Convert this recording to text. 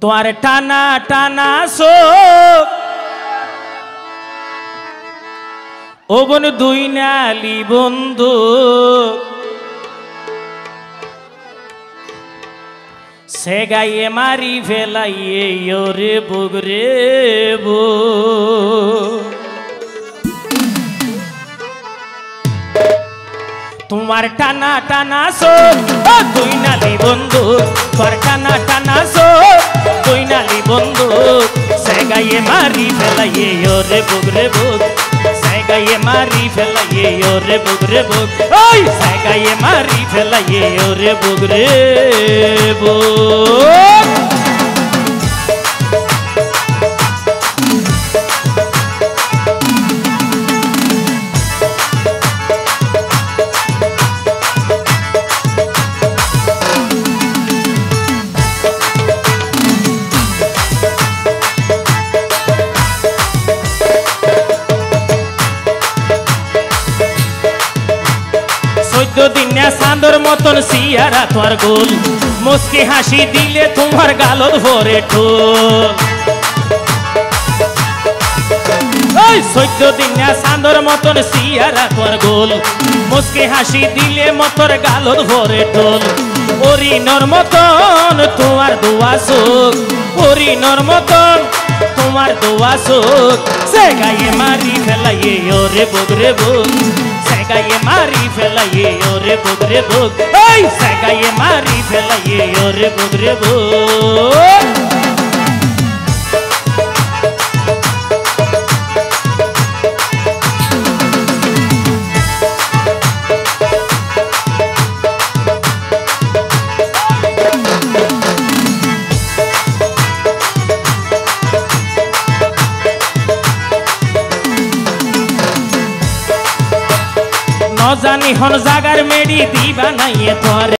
তোমার টানা টানা সো ও বোন দুই নালি বন্ধু সে গায়ে মারি ফেলাইয়ে ওরে বুগরে বো তোমার টানা টানা সো দুই নালি বন্ধু তোমার টানা টানা সো দুই নালি বন্ধু সে গায়ে মারি ফেলাইয়ে ওরে বুগরে বুগ সে গায়ে মারি ফেলাইয়ে ওরে বুগরে বুগ ওই সে গায়ে মারি ফেলাইয়ে ওরে বুগরে বুগ দিনে চাঁদর মতন সিয়ারা তোমার গোল মুস্কি হাসি দিলে তোমার গালত ভরে ঠোল ওই 14 দিনে চাঁদর মতন সিয়ারা তোমার গোল মুস্কি হাসি দিলে মতর গালত ভরে ঠোল হরিণর মতন তোমার দোয়া চোখ হরিণর মতন তোমার দোয়া চোখ সে গায়ে মারি ফেলাইয়ে ওরে বগরে বগ সে গায়ে মারি ফেলাইয়ে ওরে বগরে বগ ওই সে গায়ে মারি ফেলাইয়ে ওরে বগরে বগ জানি হন জাগার মেডি দিবা নাইয়ে তোর